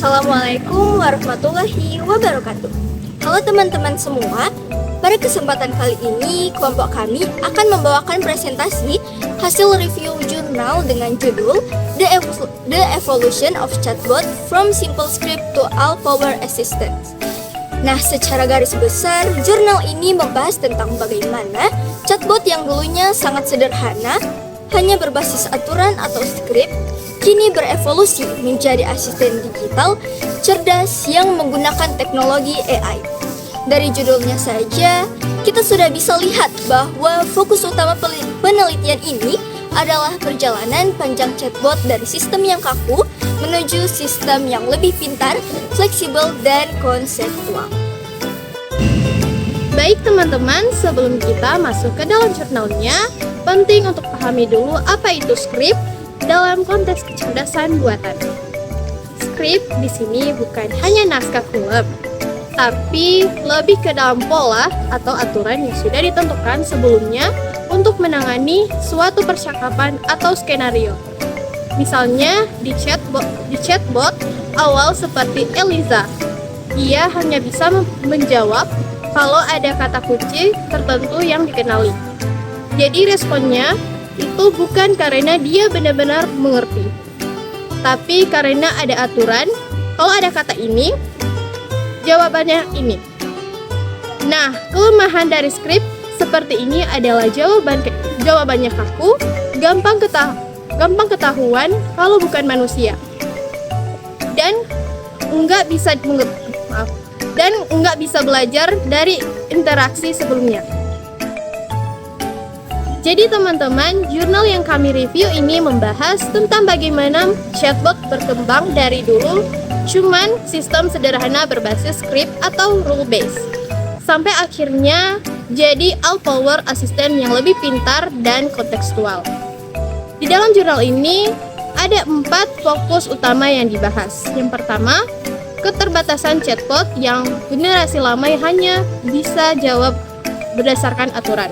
Assalamualaikum warahmatullahi wabarakatuh. Halo teman-teman semua, pada kesempatan kali ini kelompok kami akan membawakan presentasi hasil review jurnal dengan judul The Evolution of Chatbot from Simple Script to All Power Assistant. Nah, secara garis besar, jurnal ini membahas tentang bagaimana chatbot yang dulunya sangat sederhana, hanya berbasis aturan atau skrip, kini berevolusi menjadi asisten digital cerdas yang menggunakan teknologi AI. Dari judulnya saja, kita sudah bisa lihat bahwa fokus utama penelitian ini adalah perjalanan panjang chatbot dari sistem yang kaku menuju sistem yang lebih pintar, fleksibel, dan konseptual. Baik teman-teman, sebelum kita masuk ke dalam jurnalnya, penting untuk pahami dulu apa itu script dalam konteks kecerdasan buatan. Script di sini bukan hanya naskah film, tapi lebih ke dalam pola atau aturan yang sudah ditentukan sebelumnya untuk menangani suatu percakapan atau skenario. Misalnya di chatbot awal seperti Eliza, ia hanya bisa menjawab kalau ada kata kunci tertentu yang dikenali. Jadi responnya itu bukan karena dia benar-benar mengerti, tapi karena ada aturan, kalau ada kata ini, jawabannya ini. Nah, kelemahan dari script seperti ini adalah jawabannya kaku, gampang ketahuan kalau bukan manusia, dan nggak bisa belajar dari interaksi sebelumnya. Jadi teman-teman, jurnal yang kami review ini membahas tentang bagaimana chatbot berkembang dari dulu cuman sistem sederhana berbasis script atau rule based, sampai akhirnya jadi all power asisten yang lebih pintar dan kontekstual. Di dalam jurnal ini ada 4 fokus utama yang dibahas. Yang pertama, keterbatasan chatbot yang generasi lama hanya bisa jawab berdasarkan aturan.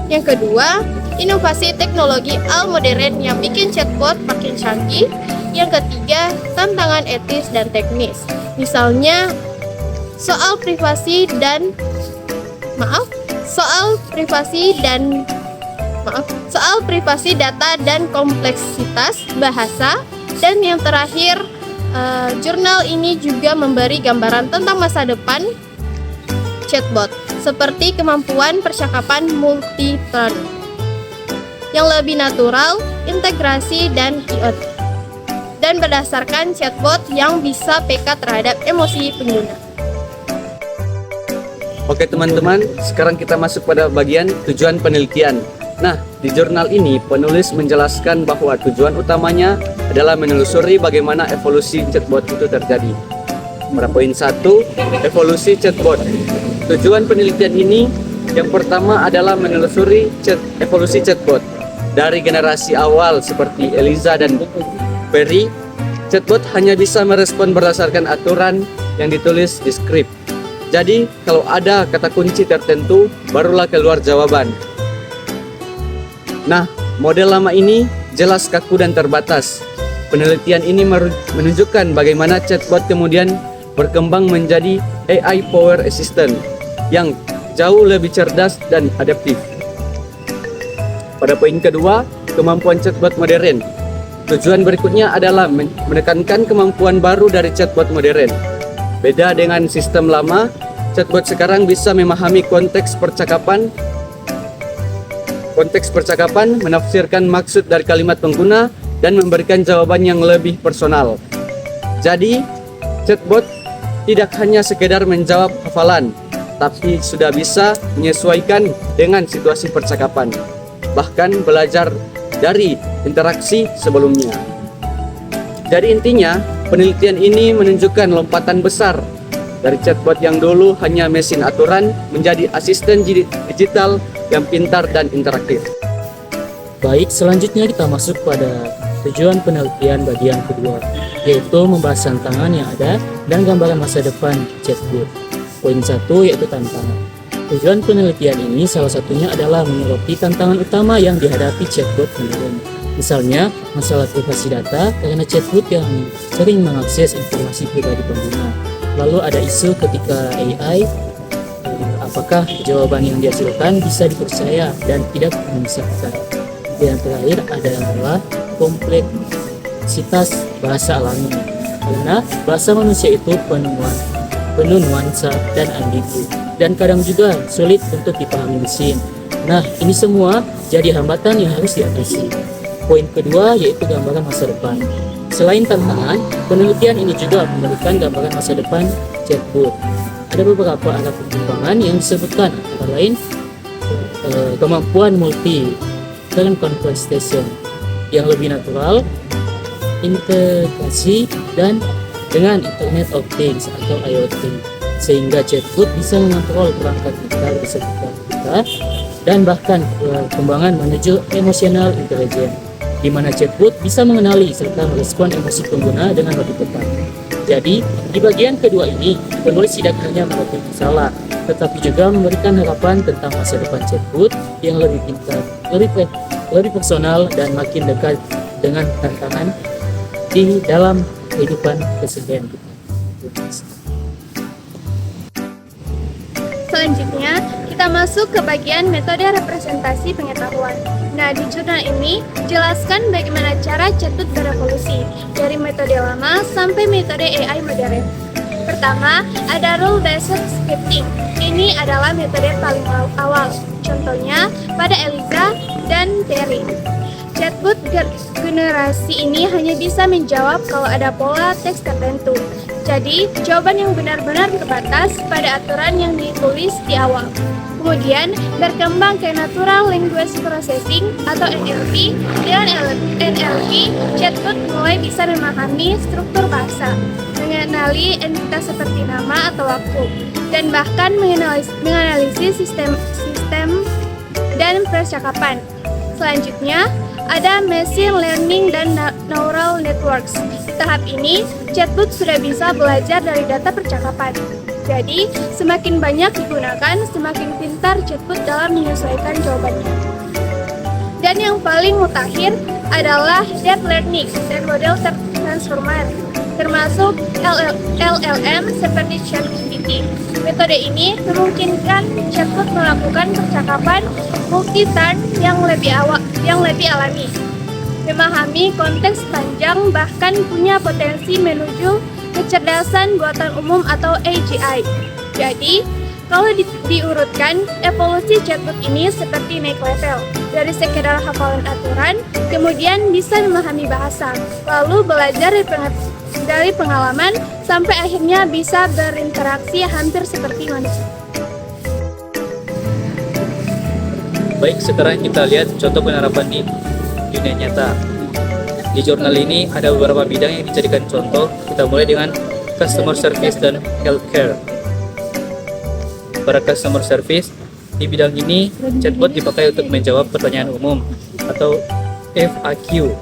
Yang kedua, inovasi teknologi modern yang bikin chatbot makin canggih. Yang ketiga, tantangan etis dan teknis. Misalnya, soal privasi data dan kompleksitas bahasa. Dan yang terakhir, jurnal ini juga memberi gambaran tentang masa depan chatbot, seperti kemampuan percakapan multi-turn yang lebih natural, integrasi, dan IoT, dan berdasarkan chatbot yang bisa peka terhadap emosi pengguna. Oke teman-teman, sekarang kita masuk pada bagian tujuan penelitian. Nah, di jurnal ini penulis menjelaskan bahwa tujuan utamanya adalah menelusuri bagaimana evolusi chatbot itu terjadi. Pada poin 1, evolusi chatbot. Tujuan penelitian ini yang pertama adalah menelusuri evolusi chatbot. Dari generasi awal seperti Eliza dan Perry, chatbot hanya bisa merespon berdasarkan aturan yang ditulis di skrip. Jadi, kalau ada kata kunci tertentu, barulah keluar jawaban. Nah, model lama ini jelas kaku dan terbatas. Penelitian ini menunjukkan bagaimana chatbot kemudian berkembang menjadi AI Power Assistant yang jauh lebih cerdas dan adaptif. Pada poin kedua, kemampuan chatbot modern. Tujuan berikutnya adalah menekankan kemampuan baru dari chatbot modern. Beda dengan sistem lama, chatbot sekarang bisa memahami konteks percakapan, menafsirkan maksud dari kalimat pengguna, dan memberikan jawaban yang lebih personal. Jadi, chatbot tidak hanya sekedar menjawab hafalan, tapi sudah bisa menyesuaikan dengan situasi percakapan, bahkan belajar dari interaksi sebelumnya. Jadi intinya, penelitian ini menunjukkan lompatan besar dari chatbot yang dulu hanya mesin aturan menjadi asisten digital yang pintar dan interaktif. Baik, selanjutnya kita masuk pada tujuan penelitian bagian kedua, yaitu membahas tantangan yang ada dan gambaran masa depan chatbot. Poin 1 yaitu tantangan. Tujuan penelitian ini salah satunya adalah menyoroti tantangan utama yang dihadapi chatbot modern. Misalnya, masalah privasi data karena chatbot yang sering mengakses informasi pribadi pengguna. Lalu ada isu ketika AI, apakah jawaban yang dihasilkan bisa dipercaya dan tidak menyesatkan. Dan terakhir adalah kompleksitas bahasa alami. Karena bahasa manusia itu penuh nuansa dan ambigu, dan kadang juga sulit untuk dipahami mesin. Nah, ini semua jadi hambatan yang harus diatasi. Poin kedua yaitu gambaran masa depan. Selain tantangan, penelitian ini juga memberikan gambaran masa depan chatbot. Ada beberapa arah perkembangan yang disebutkan, antara lain kemampuan multi turn conversation yang lebih natural, integrasi dan dengan Internet of Things atau IoT, sehingga chatbot bisa mengontrol perangkat kita di sekitar kita, dan bahkan perkembangan menuju emotional intelligence, di mana chatbot bisa mengenali serta merespon emosi pengguna dengan lebih tepat. Jadi, di bagian kedua ini, penulis tidak hanya mengutip salah, tetapi juga memberikan harapan tentang masa depan chatbot yang lebih pintar, lebih personal, dan makin dekat dengan tantangan di dalam kehidupan keseharian kita. Selanjutnya, kita masuk ke bagian metode representasi pengetahuan. Nah, di jurnal ini, jelaskan bagaimana cara chatbot berevolusi, dari metode lama sampai metode AI modern. Pertama, ada rule-based scripting. Ini adalah metode paling awal. Contohnya, pada Eliza dan Terry. Chatbot generasi ini hanya bisa menjawab kalau ada pola teks tertentu. Jadi, jawaban yang benar-benar terbatas pada aturan yang ditulis di awal. Kemudian, berkembang ke Natural Language Processing atau NLP. Dengan NLP, chatbot mulai bisa memahami struktur bahasa, mengenali entitas seperti nama atau waktu, dan bahkan menganalisis sistem dan percakapan. Selanjutnya, ada machine learning dan neural networks. Di tahap ini, chatbot sudah bisa belajar dari data percakapan. Jadi, semakin banyak digunakan, semakin pintar chatbot dalam menyesuaikan jawabannya. Dan yang paling mutakhir adalah deep learning dan model transformer, termasuk LLM seperti ChatGPT. Metode ini memungkinkan chatbot melakukan percakapan multi-turn yang lebih alami, memahami konteks panjang, bahkan punya potensi menuju kecerdasan buatan umum atau AGI. Jadi, kalau diurutkan, evolusi chatbot ini seperti naik level. Dari sekedar hafalan aturan, kemudian bisa memahami bahasa, lalu belajar dari pengalaman, sampai akhirnya bisa berinteraksi hampir seperti manusia. Baik, sekarang kita lihat contoh penerapan di dunia nyata. Di jurnal ini ada beberapa bidang yang dijadikan contoh. Kita mulai dengan customer service dan healthcare. Pada customer service, di bidang ini chatbot dipakai untuk menjawab pertanyaan umum atau FAQ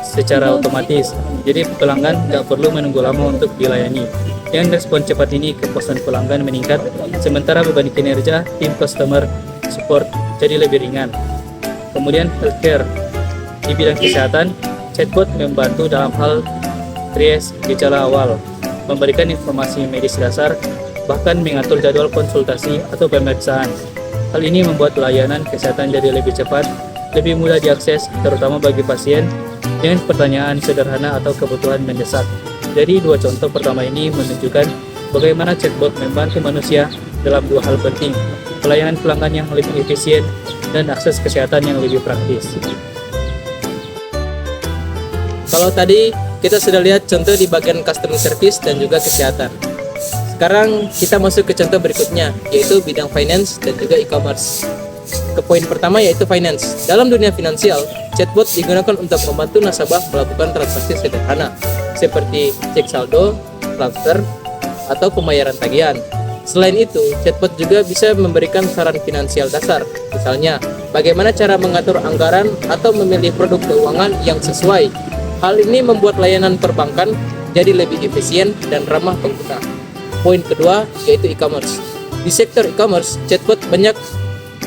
secara otomatis. Jadi pelanggan nggak perlu menunggu lama untuk dilayani. Dengan respon cepat ini, kepuasan pelanggan meningkat, sementara beban kinerja tim customer support jadi lebih ringan. Kemudian healthcare, di bidang kesehatan, chatbot membantu dalam hal triage gejala awal, memberikan informasi medis dasar, bahkan mengatur jadwal konsultasi atau pemeriksaan. Hal ini membuat layanan kesehatan jadi lebih cepat, lebih mudah diakses, terutama bagi pasien dengan pertanyaan sederhana atau kebutuhan mendesak. Jadi dua contoh pertama ini menunjukkan bagaimana chatbot membantu manusia dalam dua hal penting, pelayanan pelanggan yang lebih efisien dan akses kesehatan yang lebih praktis. Kalau tadi kita sudah lihat contoh di bagian customer service dan juga kesehatan. Sekarang kita masuk ke contoh berikutnya, yaitu bidang finance dan juga e-commerce. Ke poin pertama yaitu finance. Dalam dunia finansial, chatbot digunakan untuk membantu nasabah melakukan transaksi sederhana, seperti cek saldo, transfer, atau pembayaran tagihan. Selain itu, chatbot juga bisa memberikan saran finansial dasar, misalnya bagaimana cara mengatur anggaran atau memilih produk keuangan yang sesuai. Hal ini membuat layanan perbankan jadi lebih efisien dan ramah pengguna. Poin kedua yaitu e-commerce. Di sektor e-commerce, chatbot banyak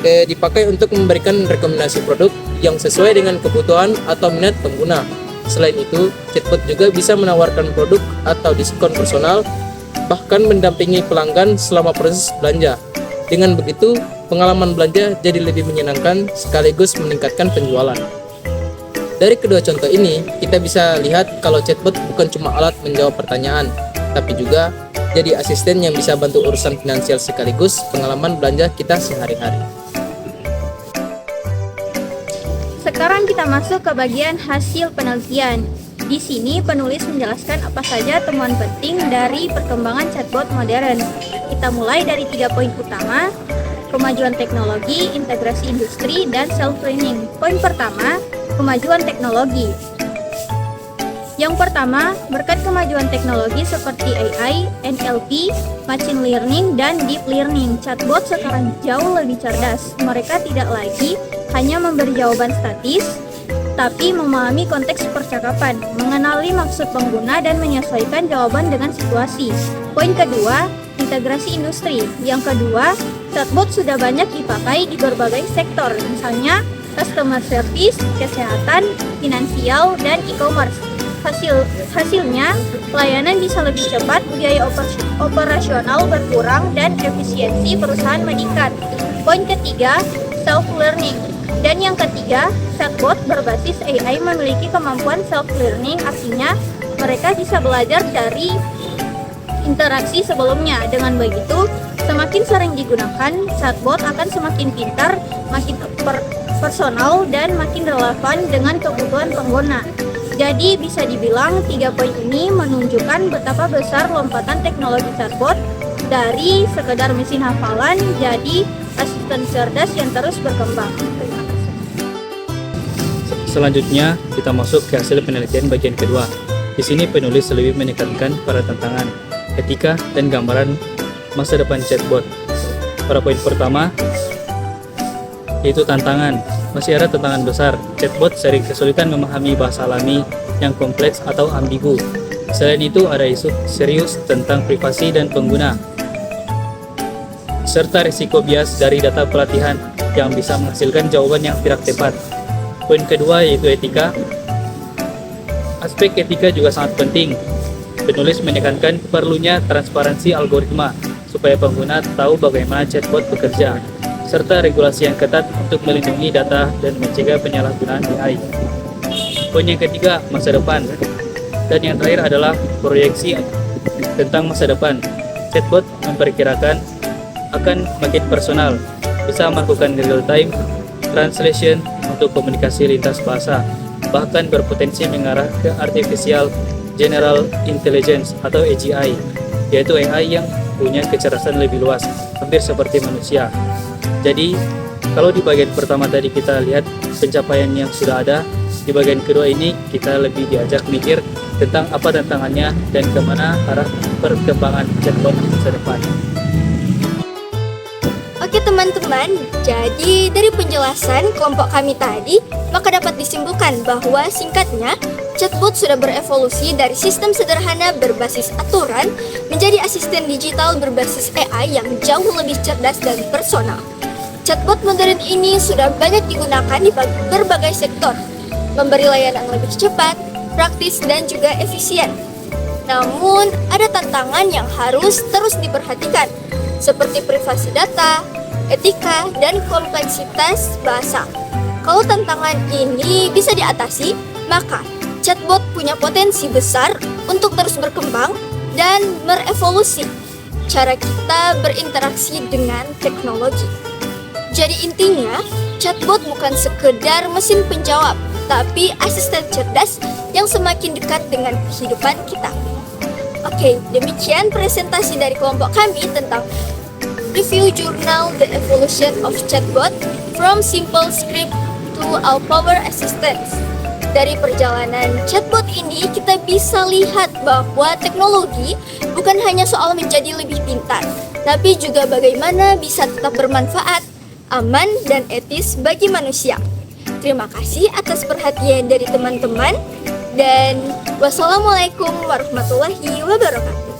dipakai untuk memberikan rekomendasi produk yang sesuai dengan kebutuhan atau minat pengguna. Selain itu, chatbot juga bisa menawarkan produk atau diskon personal, bahkan mendampingi pelanggan selama proses belanja. Dengan begitu, pengalaman belanja jadi lebih menyenangkan sekaligus meningkatkan penjualan. Dari kedua contoh ini, kita bisa lihat kalau chatbot bukan cuma alat menjawab pertanyaan, tapi juga jadi asisten yang bisa bantu urusan finansial sekaligus pengalaman belanja kita sehari-hari. Sekarang kita masuk ke bagian hasil penelitian. Di sini penulis menjelaskan apa saja temuan penting dari perkembangan chatbot modern. Kita mulai dari 3 poin utama: kemajuan teknologi, integrasi industri, dan self-learning. Poin pertama, kemajuan teknologi. Yang pertama, berkat kemajuan teknologi seperti AI, NLP, machine learning, dan deep learning, chatbot sekarang jauh lebih cerdas. Mereka tidak lagi hanya memberi jawaban statis, tapi memahami konteks percakapan, mengenali maksud pengguna, dan menyesuaikan jawaban dengan situasi. Poin kedua, integrasi industri. Yang kedua, chatbot sudah banyak dipakai di berbagai sektor, misalnya customer service, kesehatan, finansial, dan e-commerce. Hasilnya, pelayanan bisa lebih cepat, biaya operasional berkurang, dan efisiensi perusahaan meningkat. Poin ketiga, self-learning. Dan yang ketiga, chatbot berbasis AI memiliki kemampuan self-learning, artinya mereka bisa belajar dari interaksi sebelumnya. Dengan begitu, semakin sering digunakan, chatbot akan semakin pintar, makin personal, dan makin relevan dengan kebutuhan pengguna. Jadi bisa dibilang 3 poin ini menunjukkan betapa besar lompatan teknologi chatbot dari sekedar mesin hafalan jadi asisten cerdas yang terus berkembang. Selanjutnya, kita masuk ke hasil penelitian bagian kedua. Di sini penulis lebih menekankan pada tantangan, etika, dan gambaran masa depan chatbot. Pada poin pertama, yaitu tantangan. Masih ada tantangan besar. Chatbot sering kesulitan memahami bahasa alami yang kompleks atau ambigu. Selain itu, ada isu serius tentang privasi dan pengguna, serta risiko bias dari data pelatihan yang bisa menghasilkan jawaban yang tidak tepat. Poin kedua yaitu etika. Aspek etika juga sangat penting. Penulis menekankan perlunya transparansi algoritma supaya pengguna tahu bagaimana chatbot bekerja, serta regulasi yang ketat untuk melindungi data dan mencegah penyalahgunaan AI. Poin yang ketiga, masa depan. Dan yang terakhir adalah proyeksi tentang masa depan. Chatbot memperkirakan akan makin personal, bisa melakukan real-time translation untuk komunikasi lintas bahasa, bahkan berpotensi mengarah ke Artificial General Intelligence atau AGI, yaitu AI yang punya kecerdasan lebih luas, hampir seperti manusia. Jadi, kalau di bagian pertama tadi kita lihat pencapaian yang sudah ada, di bagian kedua ini kita lebih diajak mikir tentang apa tantangannya dan kemana arah perkembangan chatbot di masa depan. Oke teman-teman, jadi dari penjelasan kelompok kami tadi, maka dapat disimpulkan bahwa singkatnya, chatbot sudah berevolusi dari sistem sederhana berbasis aturan menjadi asisten digital berbasis AI yang jauh lebih cerdas dan personal. Chatbot modern ini sudah banyak digunakan di berbagai sektor, memberi layanan lebih cepat, praktis, dan juga efisien. Namun, ada tantangan yang harus terus diperhatikan, seperti privasi data, etika, dan kompleksitas bahasa. Kalau tantangan ini bisa diatasi, maka chatbot punya potensi besar untuk terus berkembang dan merevolusi cara kita berinteraksi dengan teknologi. Jadi intinya, chatbot bukan sekedar mesin penjawab, tapi asisten cerdas yang semakin dekat dengan kehidupan kita. Oke, demikian presentasi dari kelompok kami tentang review jurnal The Evolution of Chatbot from Simple Script to Our Power Assistants. Dari perjalanan chatbot ini, kita bisa lihat bahwa teknologi bukan hanya soal menjadi lebih pintar, tapi juga bagaimana bisa tetap bermanfaat, aman, dan etis bagi manusia. Terima kasih atas perhatian dari teman-teman, dan wassalamualaikum warahmatullahi wabarakatuh.